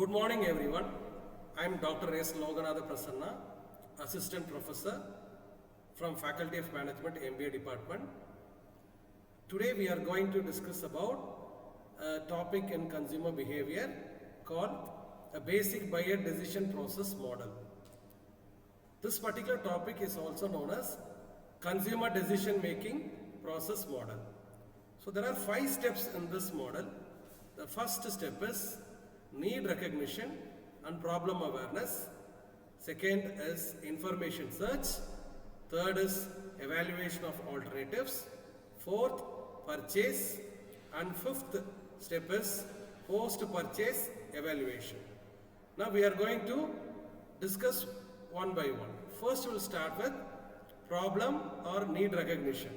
Good morning everyone. I am Dr. S. Loganatha Prasanna, Assistant Professor from Faculty of Management, MBA Department. Today we are going to discuss about a topic in consumer behavior called a basic buyer decision process model. This particular topic is also known as consumer decision making process model. So there are 5 steps in this model. The first step is need recognition and problem awareness. Second is information search. Third is evaluation of alternatives. Fourth, purchase. And fifth step is post-purchase evaluation. Now we are going to discuss one by one. First we will start with problem or need recognition.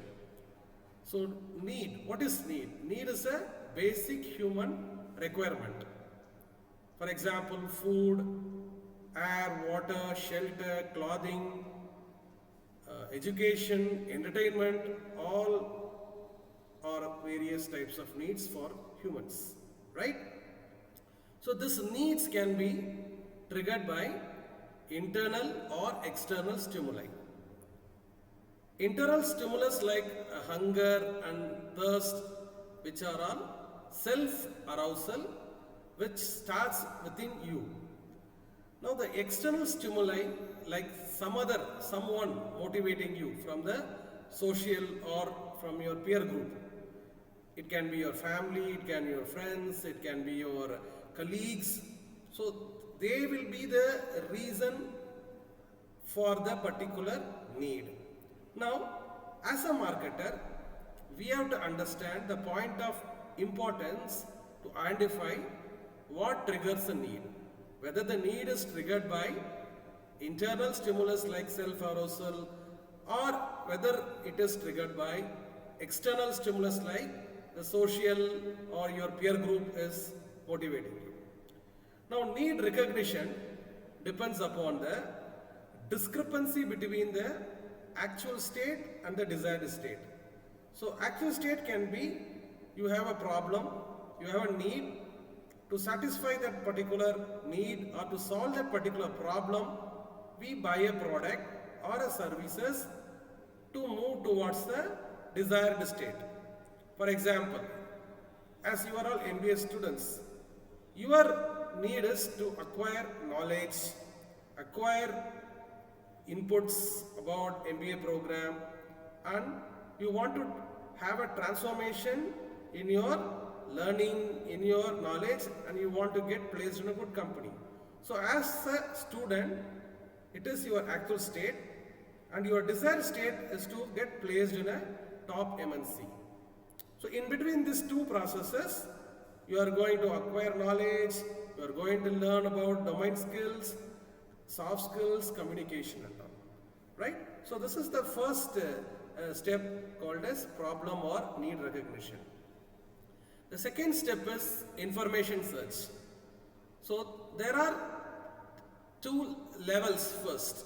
So need, what is need? Need is a basic human requirement. For example, food, air, water, shelter, clothing, education, entertainment, all are various types of needs for humans, right? So these needs can be triggered by internal or external stimuli. Internal stimulus like hunger and thirst, which are all self-arousal, which starts within you. Now the external stimuli like someone motivating you from the social or from your peer group. It can be your family, it can be your friends, it can be your colleagues. So they will be the reason for the particular need. Now as a marketer, we have to understand the point of importance to identify what triggers a need. Whether the need is triggered by internal stimulus like self-arousal or whether it is triggered by external stimulus like the social or your peer group is motivating you. Now need recognition depends upon the discrepancy between the actual state and the desired state. So actual state can be you have a problem, you have a need. To satisfy that particular need or to solve that particular problem, we buy a product or a services to move towards the desired state. For example, as you are all MBA students, your need is to acquire knowledge, acquire inputs about MBA program, and you want to have a transformation in your learning, in your knowledge, and you want to get placed in a good company. So as a student, it is your actual state, and your desired state is to get placed in a top MNC. So in between these two processes, you are going to acquire knowledge, you are going to learn about domain skills, soft skills, communication and all, right? So this is the first step called as problem or need recognition. The second step is information search. So there are 2 levels first,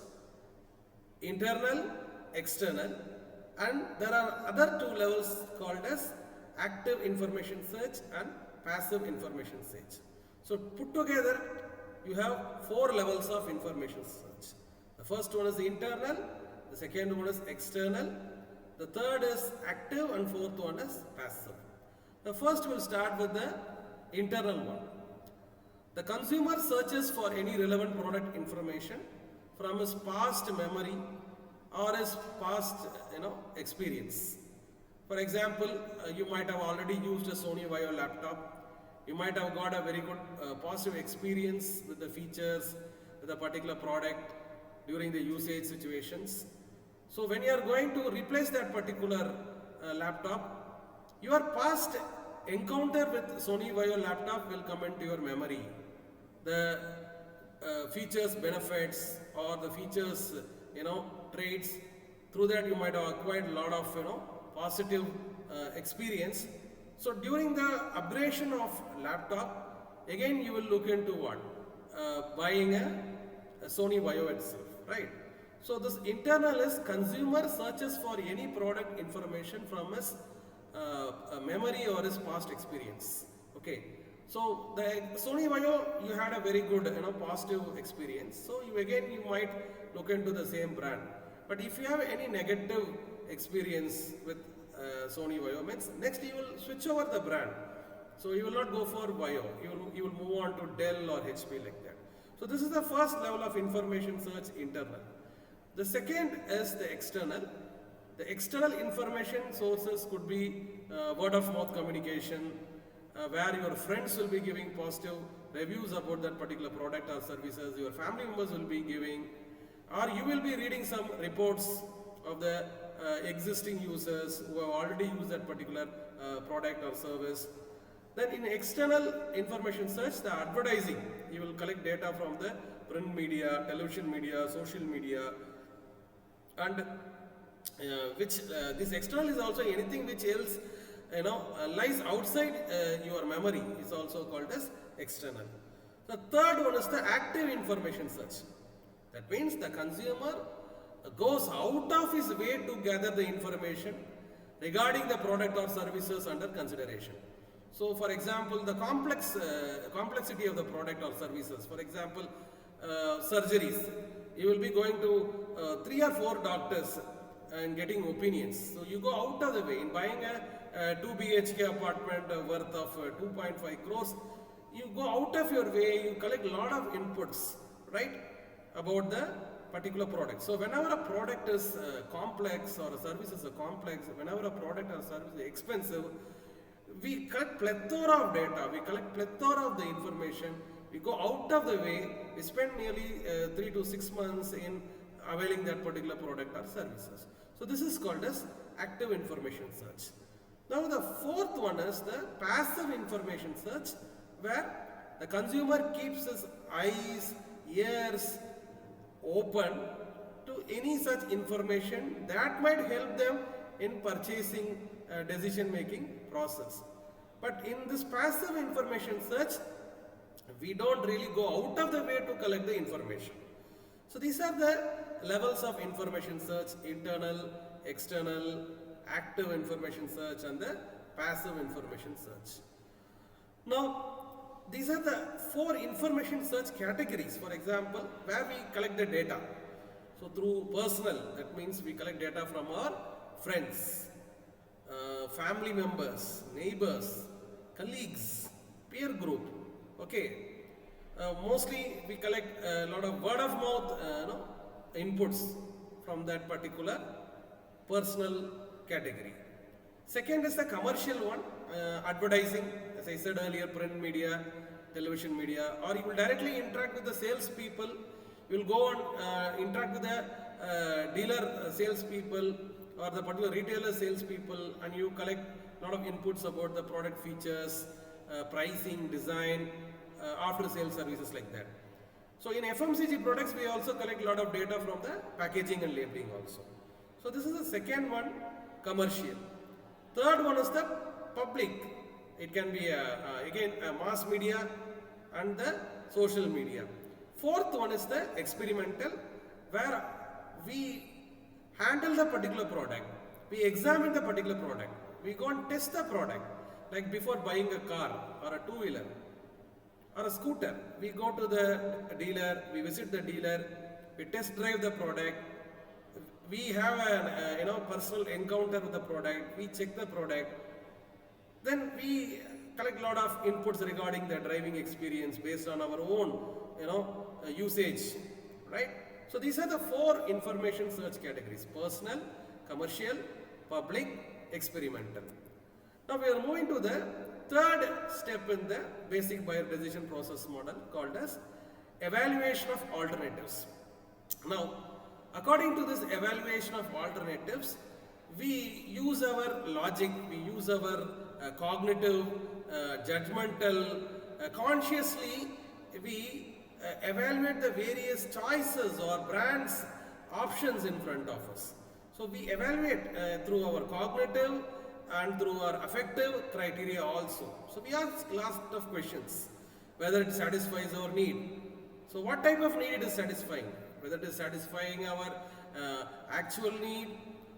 internal, external, and there are other 2 levels called as active information search and passive information search. So put together you have 4 levels of information search. The first one is internal, the second one is external, the third is active, and fourth one is passive. The first will start with the internal one. The consumer searches for any relevant product information from his past memory or his past experience. For example, you might have already used a Sony Vaio laptop. You might have got a very good positive experience with the features, with a particular product during the usage situations. So when you are going to replace that particular laptop, your past encounter with Sony Vaio laptop will come into your memory. The features, benefits, or the features, traits. Through that you might have acquired a lot of positive experience. So during the upgradation of laptop, again you will look into what? Buying a Sony Vaio itself, right? So this internal is consumer searches for any product information from his memory or his past experience. Okay. So the Sony Vaio, you had a very good, positive experience. So you might look into the same brand. But if you have any negative experience with Sony Vaio, means next you will switch over the brand. So you will not go for Vaio. You will move on to Dell or HP like that. So this is the first level of information search, internal. The second is the external. The external information sources could be word of mouth communication, where your friends will be giving positive reviews about that particular product or services, your family members will be giving, or you will be reading some reports of the existing users who have already used that particular product or service. Then in external information search, the advertising, you will collect data from the print media, television media, social media, and this external is also anything which else lies outside your memory is also called as external. The third one is the active information search. That means the consumer goes out of his way to gather the information regarding the product or services under consideration. So for example, the complexity of the product or services, for example, surgeries, you will be going to 3 or 4 doctors and getting opinions. So you go out of the way in buying a 2 BHK apartment worth of 2.5 crores. You go out of your way, you collect a lot of inputs, right, about the particular product. So whenever a product is complex or a service is complex, whenever a product or service is expensive, we collect plethora of data, we collect plethora of the information, we go out of the way, we spend nearly 3 to 6 months in availing that particular product or services. So this is called as active information search. Now the fourth one is the passive information search, where the consumer keeps his eyes, ears open to any such information that might help them in purchasing decision making process. But in this passive information search, we don't really go out of the way to collect the information. So these are the levels of information search: internal, external, active information search, and the passive information search. Now, these are the 4 information search categories, for example, where we collect the data. So through personal, that means we collect data from our friends, family members, neighbors, colleagues, peer group. Okay. Mostly we collect a lot of word of mouth inputs from that particular personal category. Second is the commercial one, advertising, as I said earlier, print media, television media, or you will directly interact with the sales people. You will go and interact with the dealer sales people or the particular retailer sales people, and you collect a lot of inputs about the product features, pricing, design, after sales services like that. So in FMCG products, we also collect a lot of data from the packaging and labeling also. So this is the second one, commercial. Third one is the public. It can be again a mass media and the social media. Fourth one is the experimental, where we handle the particular product, we examine the particular product, we go and test the product, like before buying a car or a two-wheeler or a scooter. We go to the dealer, we visit the dealer, we test drive the product, we have a personal encounter with the product, we check the product, then we collect a lot of inputs regarding the driving experience based on our own usage, right? So these are the 4 information search categories: personal, commercial, public, experimental. Now we are moving to the third step in the basic buyer decision process model, called as evaluation of alternatives. Now, according to this evaluation of alternatives, we use our logic, we use our cognitive, judgmental, consciously we evaluate the various choices or brands options in front of us. So we evaluate through our cognitive and through our affective criteria also. So we ask lots of questions, whether it satisfies our need. So what type of need it is satisfying? Whether it is satisfying our actual need,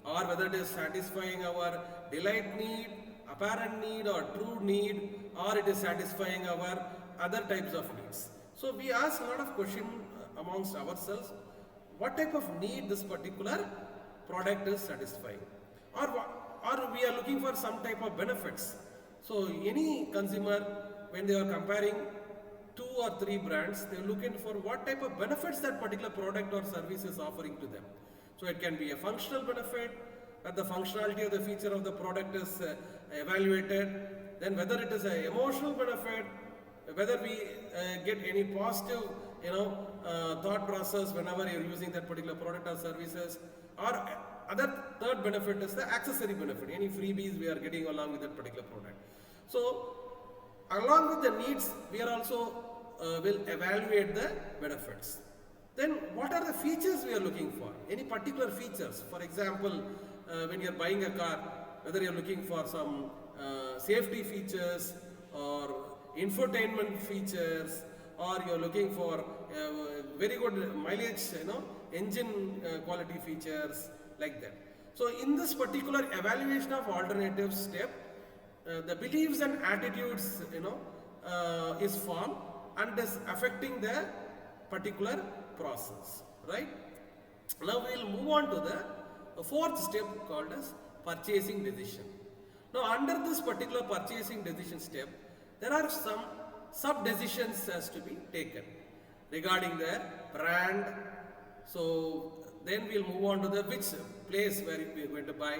or whether it is satisfying our delight need, apparent need or true need, or it is satisfying our other types of needs. So we ask a lot of questions amongst ourselves, what type of need this particular product is satisfying, or we are looking for some type of benefits. So any consumer, when they are comparing 2 or 3 brands, they are looking for what type of benefits that particular product or service is offering to them. So it can be a functional benefit, where the functionality of the feature of the product is evaluated, then whether it is an emotional benefit, whether we get any positive thought process whenever you are using that particular product or services, or other third benefit is the accessory benefit, any freebies we are getting along with that particular product. So along with the needs, we are also will evaluate the benefits. Then what are the features we are looking for? Any particular features? For example, when you are buying a car, whether you are looking for some safety features or infotainment features, or you are looking for very good mileage, engine quality features, like that. So in this particular evaluation of alternative step, the beliefs and attitudes is formed and is affecting the particular process, right? Now we will move on to the fourth step called as purchasing decision. Now under this particular purchasing decision step, there are some sub decisions has to be taken regarding the brand. So then we will move on to the which place where we are going to buy,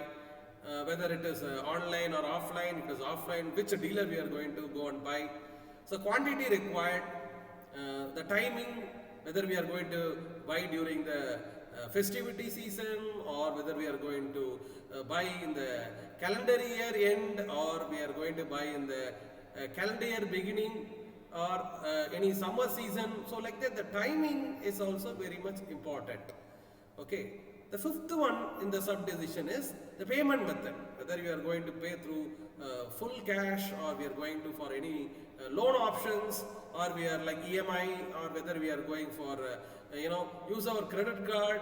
whether it is online or offline. If it is offline, which dealer we are going to go and buy. So quantity required, the timing, whether we are going to buy during the festivity season, or whether we are going to buy in the calendar year end, or we are going to buy in the calendar year beginning, or any summer season. So like that, the timing is also very much important. Okay. The fifth one in the sub-decision is the payment method, whether we are going to pay through full cash, or we are going to for any loan options, or we are like EMI, or whether we are going for use our credit card,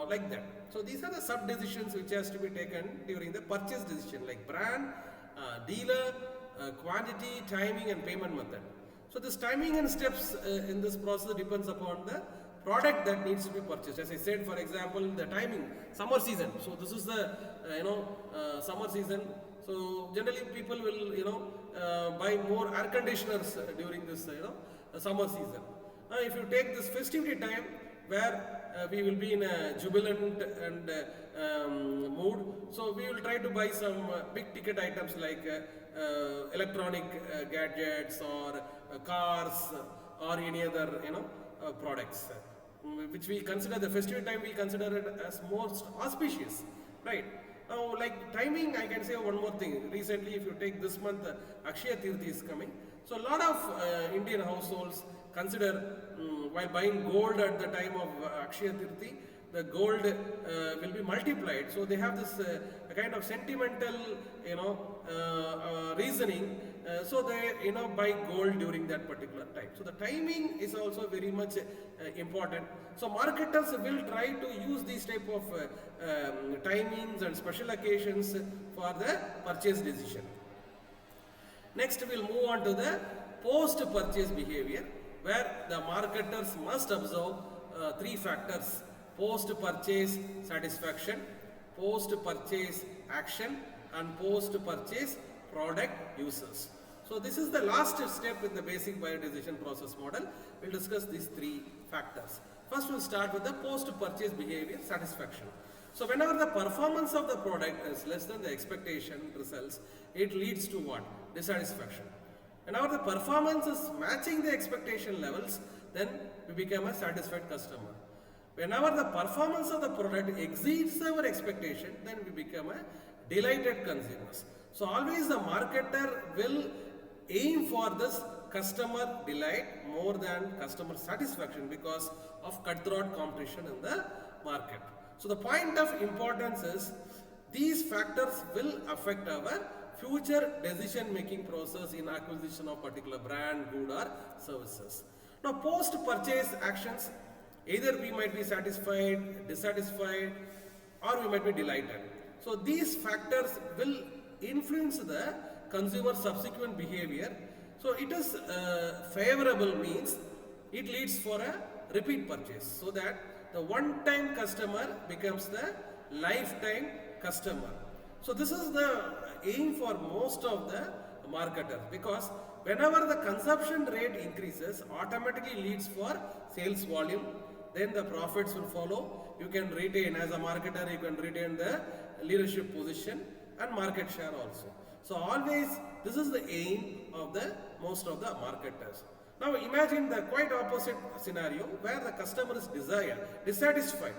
like that. So these are the sub-decisions which has to be taken during the purchase decision, like brand, dealer, quantity, timing and payment method. So this timing and steps in this process depends upon the product that needs to be purchased. As I said, for example, the timing, summer season. So this is the summer season. So generally people will buy more air conditioners during this summer season. Now if you take this festivity time, where we will be in a jubilant and mood, so we will try to buy some big ticket items like electronic gadgets, or cars, or any other products, which we consider the festive time, we consider it as most auspicious, right? Now like timing, I can say one more thing. Recently, if you take this month, Akshaya Tirthi is coming. So a lot of Indian households consider while buying gold at the time of Akshaya Tirthi, the gold will be multiplied. So they have this kind of sentimental reasoning, so they buy gold during that particular time. So the timing is also very much important. So marketers will try to use these type of timings and special occasions for the purchase decision. Next we will move on to the post-purchase behavior, where the marketers must observe 3 factors: post-purchase satisfaction, post-purchase action, and post-purchase product uses. So this is the last step in the basic buyer decision process model. We will discuss these 3 factors. First we will start with the post-purchase behavior satisfaction. So whenever the performance of the product is less than the expectation results, it leads to what? Dissatisfaction. Whenever the performance is matching the expectation levels, then we become a satisfied customer. Whenever the performance of the product exceeds our expectation, then we become a delighted consumers. So always the marketer will aim for this customer delight more than customer satisfaction, because of cutthroat competition in the market. So the point of importance is these factors will affect our future decision making process in acquisition of particular brand, good or services. Now post-purchase actions, either we might be satisfied, dissatisfied, or we might be delighted. So these factors will influence the consumer subsequent behavior. So it is favorable means it leads for a repeat purchase, so that the one-time customer becomes the lifetime customer. So this is the aim for most of the marketers, because whenever the consumption rate increases, automatically leads for sales volume, then the profits will follow. You can retain, as a marketer, you can retain the leadership position and market share also. So always this is the aim of the most of the marketers. Now imagine the quite opposite scenario where the customer is dissatisfied.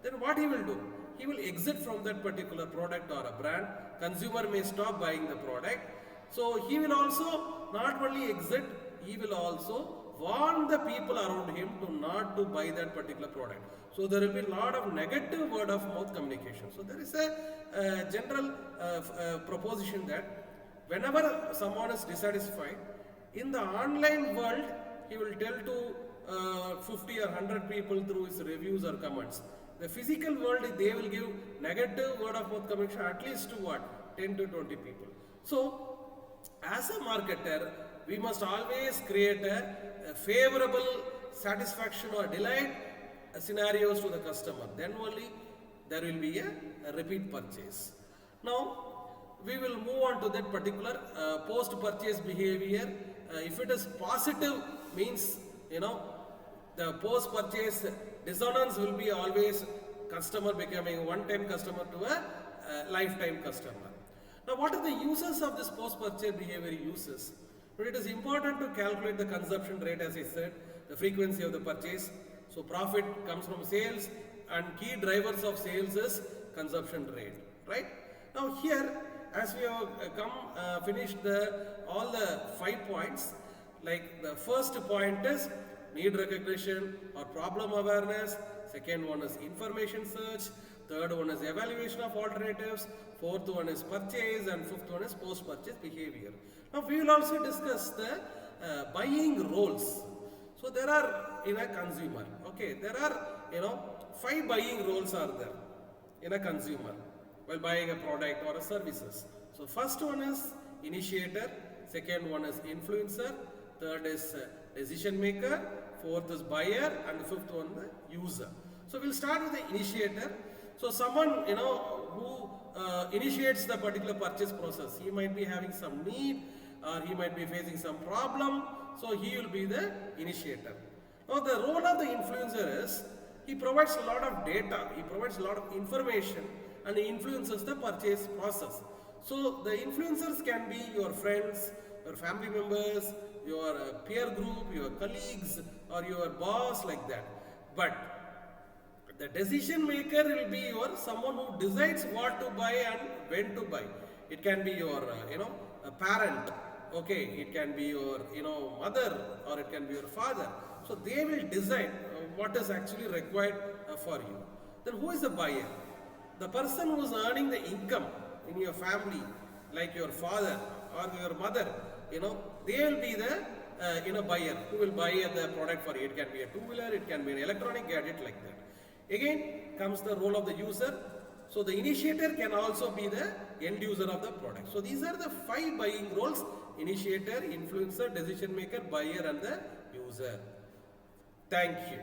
Then what he will do? He will exit from that particular product or a brand. Consumer may stop buying the product. So he will also not only exit, he will also warn the people around him to not to buy that particular product. So there will be a lot of negative word of mouth communication. So there is a general proposition that whenever someone is dissatisfied, in the online world, he will tell to 50 or 100 people through his reviews or comments. The physical world, they will give negative word of mouth communication at least to what? 10 to 20 people. So as a marketer, we must always create a favorable satisfaction or delight scenarios to the customer. Then only there will be a repeat purchase. Now we will move on to that particular post-purchase behavior. If it is positive, means the post-purchase dissonance will be always customer becoming a one-time customer to a lifetime customer. Now what are the uses of this post-purchase behavior uses? But it is important to calculate the consumption rate, as I said, the frequency of the purchase. So profit comes from sales, and key drivers of sales is consumption rate, right? Now here, as we have finished all the 5 points, like the first point is need recognition or problem awareness, second one is information search, third one is evaluation of alternatives, fourth one is purchase, and fifth one is post-purchase behavior. Now we will also discuss the buying roles. So there are in a consumer, okay, there are 5 buying roles are there in a consumer while buying a product or a services. So first one is initiator, second one is influencer, third is decision maker, fourth is buyer, and the fifth one the user. So we'll start with the initiator. So someone who initiates the particular purchase process, he might be having some need or he might be facing some problem, so he will be the initiator. Now the role of the influencer is he provides a lot of data, he provides a lot of information, and he influences the purchase process. So the influencers can be your friends, your family members, your peer group, your colleagues, or your boss, like that. But the decision maker will be your someone who decides what to buy and when to buy. It can be your a parent, okay, it can be your mother, or it can be your father. So they will decide what is actually required for you. Then who is the buyer? The person who is earning the income in your family, like your father or your mother, they will be the buyer who will buy the product for you. It can be a two-wheeler, it can be an electronic gadget, like that. Again comes the role of the user. So the initiator can also be the end user of the product. So these are the 5 buying roles: initiator, influencer, decision maker, buyer, and the user. Thank you.